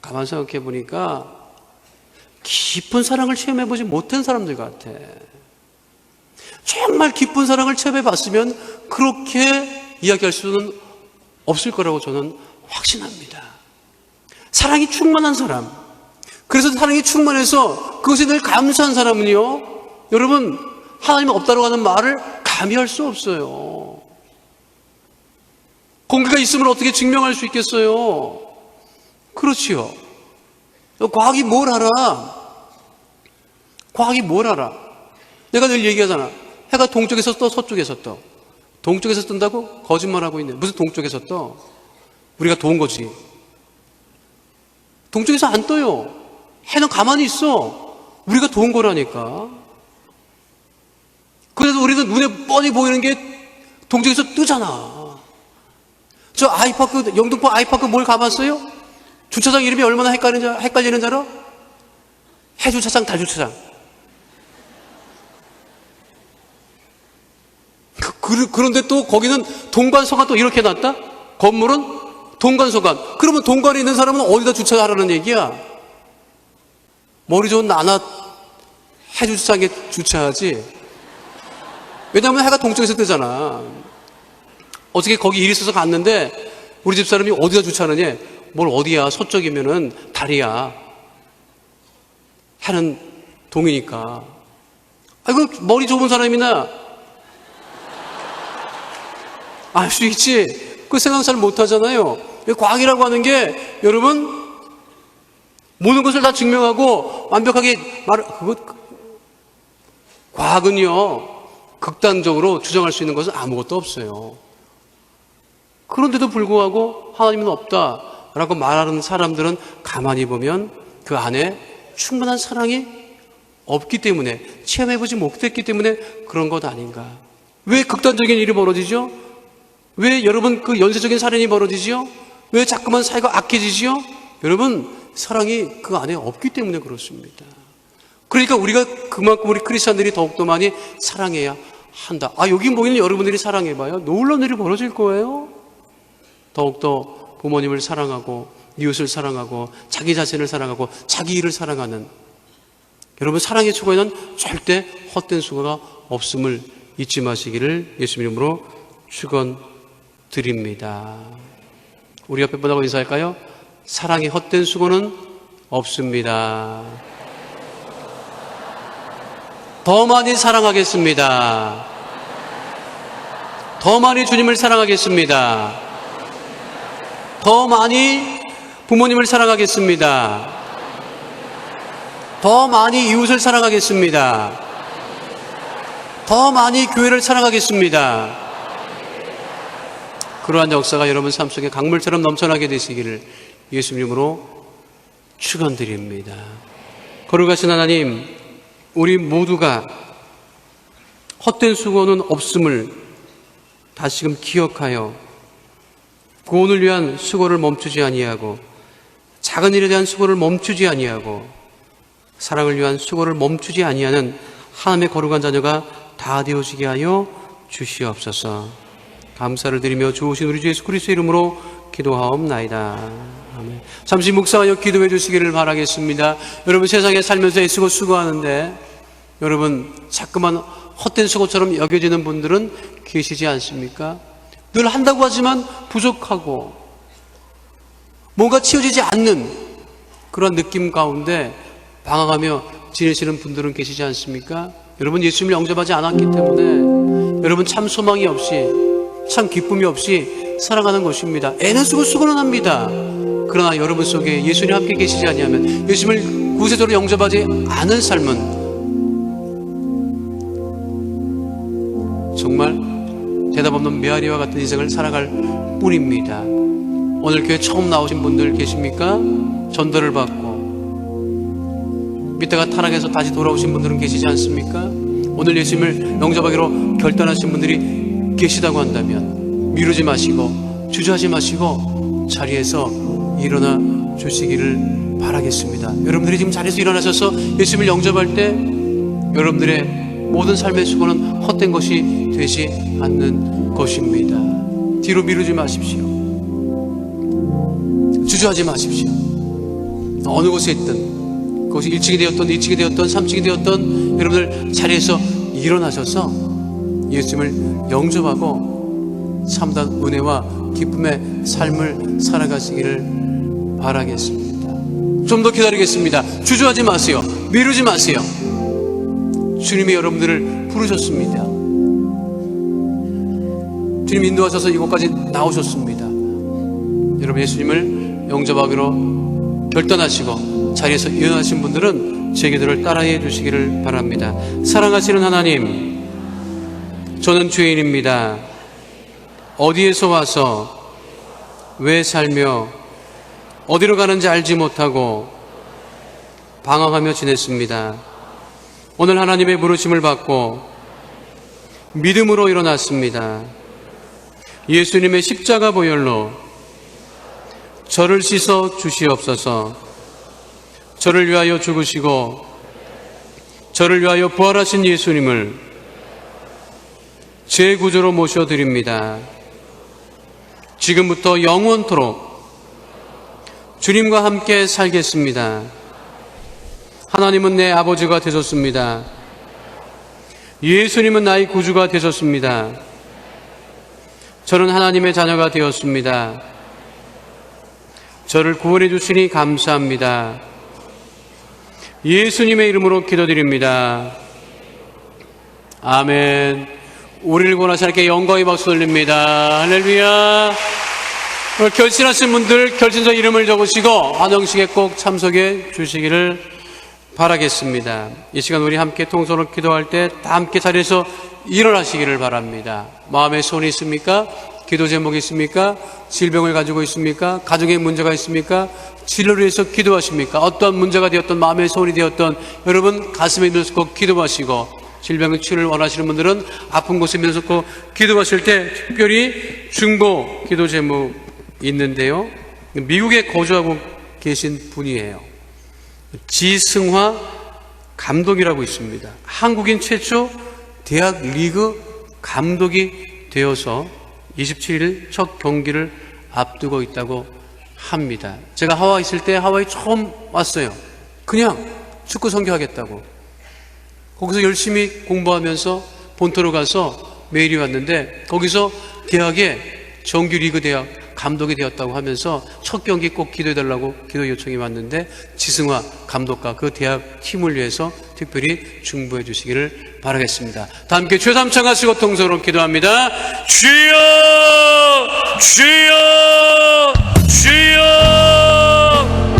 S1: 가만 생각해 보니까 깊은 사랑을 체험해 보지 못한 사람들 같아. 정말 깊은 사랑을 체험해 봤으면 그렇게 이야기할 수는 없을 거라고 저는 확신합니다. 사랑이 충만한 사람, 그래서 사랑이 충만해서 그것에 늘 감사한 사람은요, 여러분, 하나님 없다고 하는 말을 감히 할 수 없어요. 공기가 있음을 어떻게 증명할 수 있겠어요? 그렇지요. 과학이 뭘 알아? 내가 늘 얘기하잖아. 해가 동쪽에서 떠, 서쪽에서 떠. 동쪽에서 뜬다고? 거짓말하고 있네. 무슨 동쪽에서 떠? 우리가 도운 거지. 동쪽에서 안 떠요. 해는 가만히 있어. 우리가 도운 거라니까. 그래서 우리는 눈에 뻔히 보이는 게 동쪽에서 뜨잖아. 저 아이파크, 영등포 아이파크 몰 가봤어요? 주차장 이름이 얼마나 헷갈리는 줄 알아? 해주차장, 달주차장. 그런데 또 거기는 동관서관 또 이렇게 놨다? 건물은 동관서관. 그러면 동관에 있는 사람은 어디다 주차하라는 얘기야? 머리 좋은 나나 해주차장에 주차하지. 왜냐하면 해가 동쪽에서 뜨잖아. 어떻게 거기 일이 있어서 갔는데 우리 집 사람이 어디다 주차하느냐? 뭘 어디야? 서쪽이면은 달이야. 해는 동이니까. 아이고, 머리 좁은 사람이나 알 수 있지. 그 생각 잘 못하잖아요. 과학이라고 하는 게 여러분 모든 것을 다 증명하고 완벽하게 과학은요 극단적으로 주장할 수 있는 것은 아무것도 없어요. 그런데도 불구하고 하나님은 없다라고 말하는 사람들은 가만히 보면 그 안에 충분한 사랑이 없기 때문에, 체험해보지 못했기 때문에 그런 것 아닌가. 왜 극단적인 일이 벌어지죠? 왜 여러분 그 연쇄적인 살인이 벌어지죠? 왜 자꾸만 사이가 악해지죠? 여러분, 사랑이 그 안에 없기 때문에 그렇습니다. 그러니까 우리가 그만큼 우리 크리스찬들이 더욱더 많이 사랑해야 한다. 여기 모이는 여러분들이 사랑해봐요. 놀라운 일이 벌어질 거예요. 더욱더 부모님을 사랑하고 이웃을 사랑하고 자기 자신을 사랑하고 자기 일을 사랑하는, 여러분 사랑의 추구에는 절대 헛된 수고가 없음을 잊지 마시기를 예수님 이름으로 축원드립니다. 우리 옆에 분하고 인사할까요? 사랑의 헛된 수고는 없습니다. 더 많이 사랑하겠습니다. 더 많이 주님을 사랑하겠습니다. 더 많이 부모님을 사랑하겠습니다. 더 많이 이웃을 사랑하겠습니다. 더 많이 교회를 사랑하겠습니다. 그러한 역사가 여러분 삶 속에 강물처럼 넘쳐나게 되시기를 예수님으로 축원드립니다. 거룩하신 하나님, 우리 모두가 헛된 수고는 없음을 다시금 기억하여 구원을 위한 수고를 멈추지 아니하고 작은 일에 대한 수고를 멈추지 아니하고 사랑을 위한 수고를 멈추지 아니하는 하나님의 거룩한 자녀가 다 되어지게 하여 주시옵소서. 감사를 드리며 좋으신 우리 주 예수 그리스도의 이름으로 기도하옵나이다. 아멘. 잠시 묵상하여 기도해 주시기를 바라겠습니다. 여러분 세상에 살면서 애쓰고 수고하는데 여러분 자꾸만 헛된 수고처럼 여겨지는 분들은 계시지 않습니까? 늘 한다고 하지만 부족하고 뭔가 치워지지 않는 그런 느낌 가운데 방황하며 지내시는 분들은 계시지 않습니까? 여러분 예수님을 영접하지 않았기 때문에 여러분 참 소망이 없이 참 기쁨이 없이 살아가는 것입니다. 애는 쓰고 수고는 합니다. 그러나 여러분 속에 예수님 함께 계시지 아니하면, 예수님을 구세주로 영접하지 않은 삶은 정말 대답 없는 메아리와 같은 인생을 살아갈 뿐입니다. 오늘 교회 처음 나오신 분들 계십니까? 전도를 받고 믿다가 타락해서 다시 돌아오신 분들은 계시지 않습니까? 오늘 예수님을 영접하기로 결단하신 분들이 계시다고 한다면 미루지 마시고 주저하지 마시고 자리에서 일어나 주시기를 바라겠습니다. 여러분들이 지금 자리에서 일어나셔서 예수님을 영접할 때 여러분들의 모든 삶의 수고는 헛된 것이 되지 않는 것입니다. 뒤로 미루지 마십시오. 주저하지 마십시오. 어느 곳에 있든 그것이 1층이 되었던 2층이 되었던 3층이 되었던 여러분들 자리에서 일어나셔서 예수님을 영접하고 참된 은혜와 기쁨의 삶을 살아가시기를 바라겠습니다. 좀 더 기다리겠습니다. 주저하지 마세요. 미루지 마세요. 주님이 여러분들을 부르셨습니다. 주님 인도하셔서 이곳까지 나오셨습니다. 여러분 예수님을 영접하기로 결단하시고 자리에서 일어나신 분들은 제 기도를 따라해 주시기를 바랍니다. 사랑하시는 하나님, 저는 죄인입니다. 어디에서 와서 왜 살며 어디로 가는지 알지 못하고 방황하며 지냈습니다. 오늘 하나님의 부르심을 받고 믿음으로 일어났습니다. 예수님의 십자가 보혈로 저를 씻어 주시옵소서. 저를 위하여 죽으시고 저를 위하여 부활하신 예수님을 제 구주로 모셔드립니다. 지금부터 영원토록 주님과 함께 살겠습니다. 하나님은 내 아버지가 되셨습니다. 예수님은 나의 구주가 되셨습니다. 저는 하나님의 자녀가 되었습니다. 저를 구원해 주시니 감사합니다. 예수님의 이름으로 기도드립니다. 아멘. 우리를 구원하신 하나님께 영광의 박수 돌립니다. 할렐루야. 오늘 결신하신 분들 결신서 이름을 적으시고 환영식에 꼭 참석해 주시기를 바라겠습니다. 이 시간 우리 함께 통성으로 기도할 때 다 함께 자리에서 일어나시기를 바랍니다. 마음에 손이 있습니까? 기도 제목이 있습니까? 질병을 가지고 있습니까? 가정에 문제가 있습니까? 치료를 위해서 기도하십니까? 어떠한 문제가 되었던 마음의 소원이 되었던 여러분 가슴에 눈 쏟고 기도하시고, 질병의 치료를 원하시는 분들은 아픈 곳에 눈 쏟고 기도하실 때 특별히 중보 기도 제목 있는데요. 미국에 거주하고 계신 분이에요. 지승화 감독이라고 있습니다. 한국인 최초 대학 리그 감독이 되어서 27일 첫 경기를 앞두고 있다고 합니다. 제가 하와이 있을 때 하와이 처음 왔어요. 그냥 축구 선교하겠다고. 거기서 열심히 공부하면서 본토로 가서 메일이 왔는데, 거기서 대학에 정규 리그 대학 감독이 되었다고 하면서 첫 경기 꼭 기도해달라고 기도 요청이 왔는데, 지승화 감독과 그 대학 팀을 위해서 특별히 중보해 주시기를 바라겠습니다. 다 함께 주여 삼창하시고 통성으로 기도합니다. 주여 주여 주여.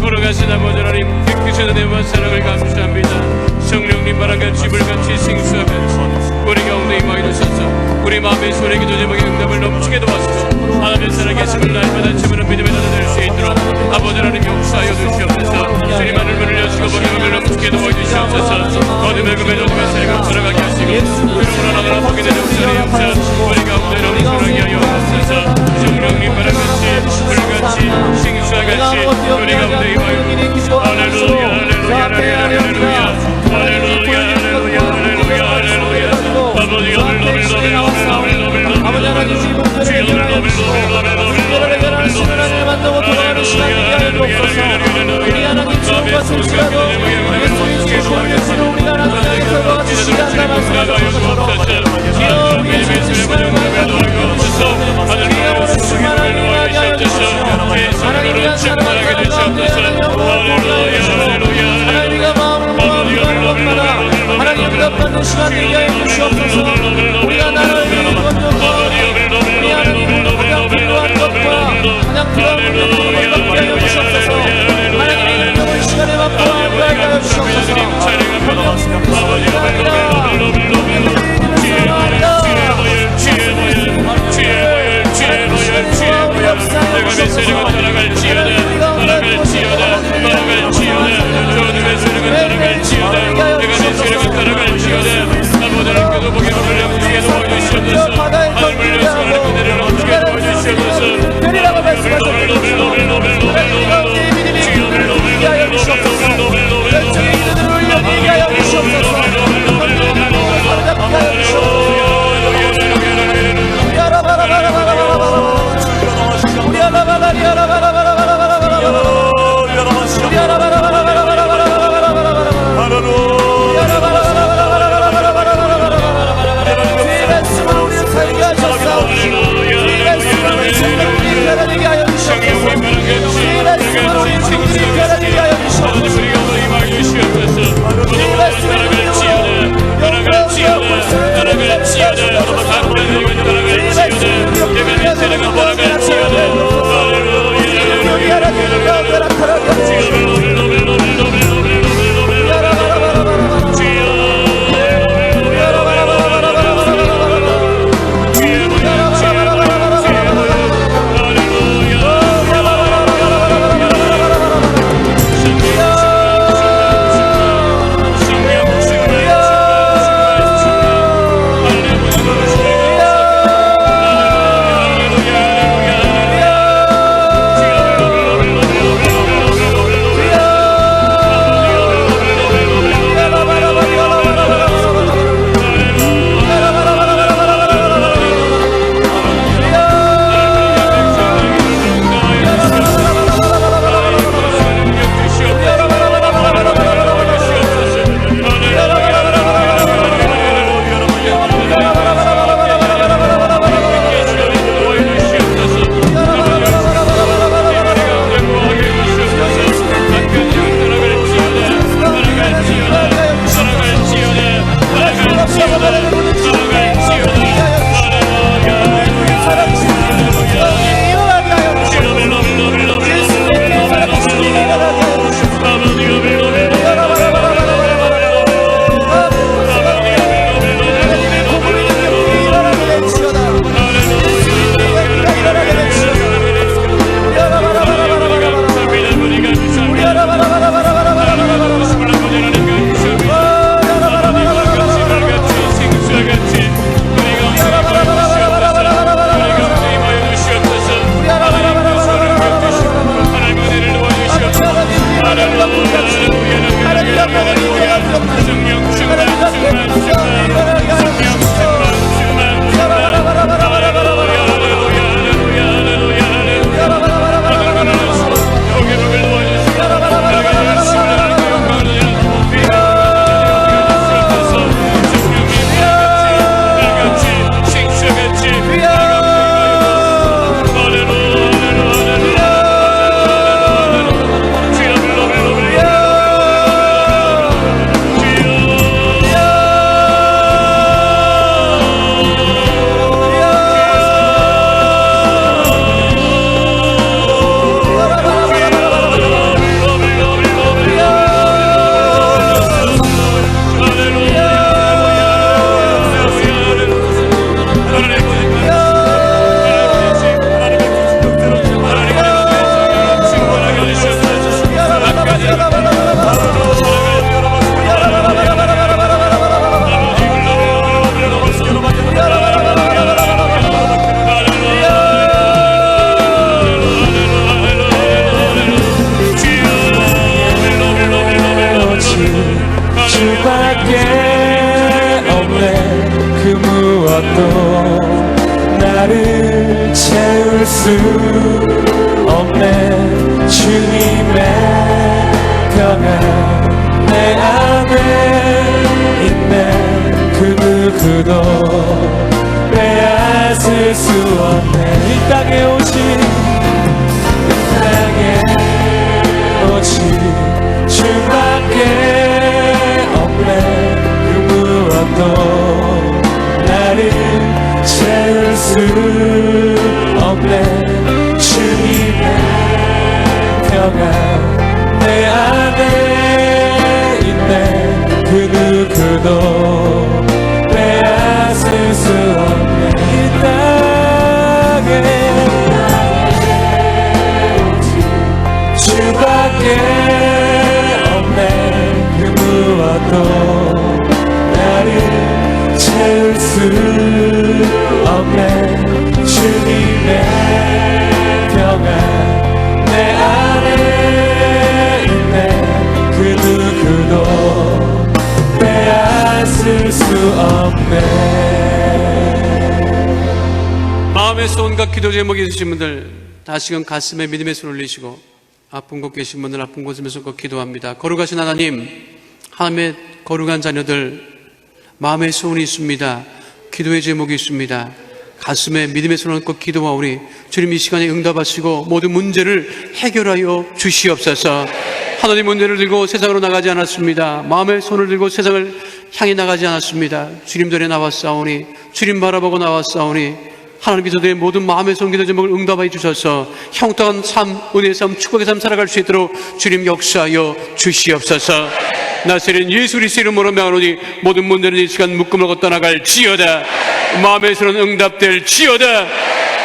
S1: 걸어가신 아버지 하나님, 그 은혜와 사랑을 감사합니다. 성령님 바람같이 불같이 생수하면서 우리 가운데 임하게 되소서. 우리 마음의 소리 기도 제목의 응답을 넘치게 도와주시고, 하나님의 살아계심을 날마다 지으로 믿음에 나눠낼 수 있도록 아버지 하나님 용서하여 주시옵소서. 주님 하늘문을 여시고 복음을 넘치게 도와주시옵소서. 어둠의 금에 어둠의 세력을 살아가게 하시고, 그러므로 나가라 보게 되는 목소리 용서 우리 가운데 넘쳐나게 하여 주옵소서. 성령님 바람같이 불같이 생수와같이 우리 가운데 임하여 주옵소서. 할렐루야 할렐루야 할렐루야. 아버지가 아버지 하나님 주님 목소리를 들려주시고 특별하게 변하시는 하나님을 만나고 돌아가는 시간이 되게 하여 주옵소서. 우리 하나님 지금과 성실하고 예수의 주시는 예수로 우리가 하나님 향해 서로 같이 시간과 말씀하셔서 서로 주여 우리의 주신 시간을 많이 주시옵소서. 주여 오늘 주신 하나님을 많이 하여 주시옵소서. 하나님 위한 사랑을 가운데 하나님 영광을 보여주시고 하나님과 마음을 모아주는 것마다 하나님 응답받는 시간 되게 하여 주시옵소서. 우리가 나를 건졌고 우리 하나님을 가장 필요한 것과 가장 필요한 것을 받게 하여 주시옵소서. 하나님의 능력을 시간에 맛보아 하게 하여 주시옵소서.
S3: 무엇도 나를 채울 수 없네. 주님의 평안 내 안에 있네. 그 누구도 빼앗을 수 없네. 이 땅에 오신 주밖에 없네. 그 무엇도 나를 채울 수 없네. 주님의 평안 내 안에 있네. 그 누구도 빼앗을 수 없네. 이 땅에 주밖에 무엇도 나를 채울 수 없네. 주님의 평안 내 안에 있네. 그 누구도 빼앗을 수 없네.
S1: 마음에서 온갖 기도 제목이 있으신 분들 다시금 가슴에 믿음의 손을 올리시고 아픈 곳 계신 분들 아픈 곳에서 꼭 기도합니다. 거룩하신 하나님, 하나님의 거룩한 자녀들 마음에 소원이 있습니다. 기도의 제목이 있습니다. 가슴에 믿음의 손을 얹고 기도하오니 주님 이 시간에 응답하시고 모든 문제를 해결하여 주시옵소서. 하나님 문제를 들고 세상으로 나가지 않았습니다. 마음의 손을 들고 세상을 향해 나가지 않았습니다. 주님 전에 나왔사오니 주님 바라보고 나왔사오니 하나님 기도드린 모든 마음의 손 기도 제목을 응답하여 주셔서 형통한 삶, 은혜의 삶, 축복의 삶 살아갈 수 있도록 주님 역사하여 주시옵소서. 나세린 예수 그리스도의 이름으로 명하노니 모든 문제는 이 시간 묶음을 떠나갈 지어다. 마음의 손은 응답될 지어다.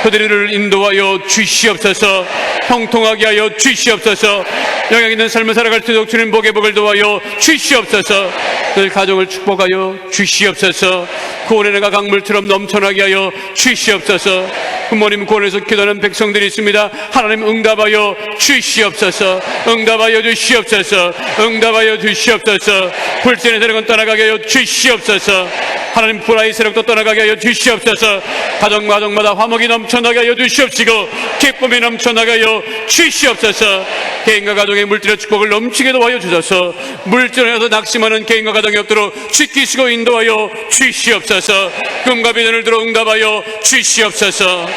S1: 그들을 인도하여 주시옵소서. 형통하게 하여 주시옵소서. 영향 있는 삶을 살아갈 수 있도록 주님 복의 복을 도와여 주시옵소서. 그들 가정을 축복하여 주시옵소서. 구원의 내가 강물처럼 넘쳐나게 하여 주시옵소서. 부모님 구원에서 기도하는 백성들이 있습니다. 하나님 응답하여 주시옵소서. 응답하여 주시옵소서. 응답하여 주시옵소서. 불신의 세력은 떠나가게 하여 주시옵소서. 하나님 불화의 세력도 떠나가게 하여 주시옵소서. 가정마다 화목이 넘쳐나게 하여 주시옵시고 기쁨이 넘쳐나게 하여 주시옵소서. 개인과 가정의 물질의 축복을 넘치게 도와여 주셔서 물질에서 낙심하는 개인과 가정이 없도록 지키시고 인도하여 주시옵소서. 금과 비전을 들어 응답하여 주시옵소서.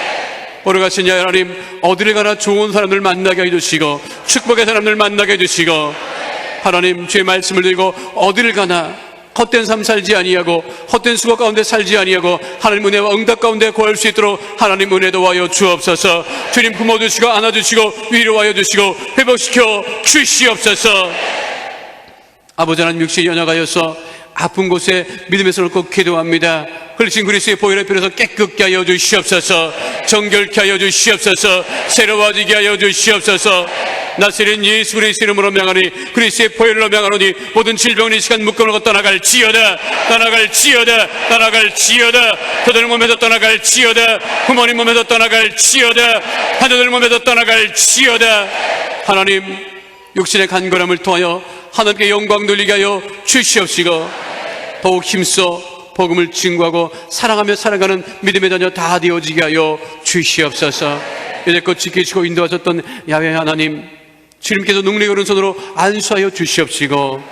S1: 오래가신 야 하나님, 어디를 가나 좋은 사람들 만나게 해주시고 축복의 사람들 만나게 해주시고 하나님 주의 말씀을 들고 어디를 가나 헛된 삶 살지 아니하고 헛된 수고 가운데 살지 아니하고 하나님 은혜와 응답 가운데 구할 수 있도록 하나님 은혜 도와여 주옵소서. 주님 품어주시고 안아주시고 위로하여 주시고 회복시켜 주시옵소서. 아버지 하나님 육신이 연약하여서 아픈 곳에 믿음의 손을 꼭 기도합니다. 흘리신 그리스도의 보혈의 피로서 깨끗게 하여 주시옵소서. 정결케 하여 주시옵소서. 새로워지게 하여 주시옵소서. 나세린 예수 그리스도의 이름으로 명하니 그리스도의 보혈로 명하노니 모든 질병은 이 시간 묶음으로 떠나갈 지어다. 떠나갈 지어다. 떠나갈 지어다. 그들 몸에서 떠나갈 지어다. 부모님 몸에서 떠나갈 지어다. 자녀들 몸에서 떠나갈 지어다. 하나님 육신의 간절함을 통하여 하나님께 영광 돌리게 하여 주시옵시고 더욱 힘써 복음을 증거하고 사랑하며 살아가는 믿음의 자녀 다 되어지게 하여 주시옵소서. 이제껏 지키시고 인도하셨던 야훼 하나님, 주님께서 능력의 오른손으로 안수하여 주시옵시고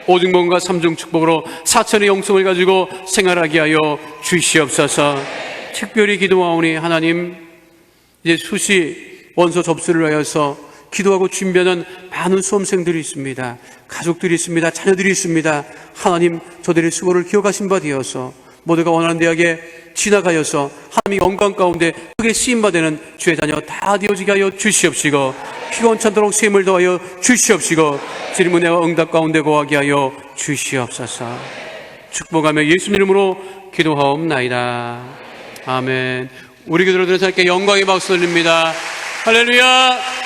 S1: 오중복음과 삼중 축복으로 사천의 영성을 가지고 생활하게 하여 주시옵소서. 특별히 기도하오니 하나님, 이제 수시 원서 접수를 하여서 기도하고 준비하는 많은 수험생들이 있습니다. 가족들이 있습니다. 자녀들이 있습니다. 하나님, 저들의 수고를 기억하신 바 되어서 모두가 원하는 대학에 지나가여서 하나님의 영광 가운데 크게 쓰임받는 주의 자녀 다 되어지게 하여 주시옵시고 피곤찮도록 셈을 더하여 주시옵시고 주님 은혜와 응답 가운데 거하게 하여 주시옵소서. 축복하며 예수님 이름으로 기도하옵나이다. 아멘. 우리 기도를 들은 하나님께 영광의 박수 돌립니다. 할렐루야.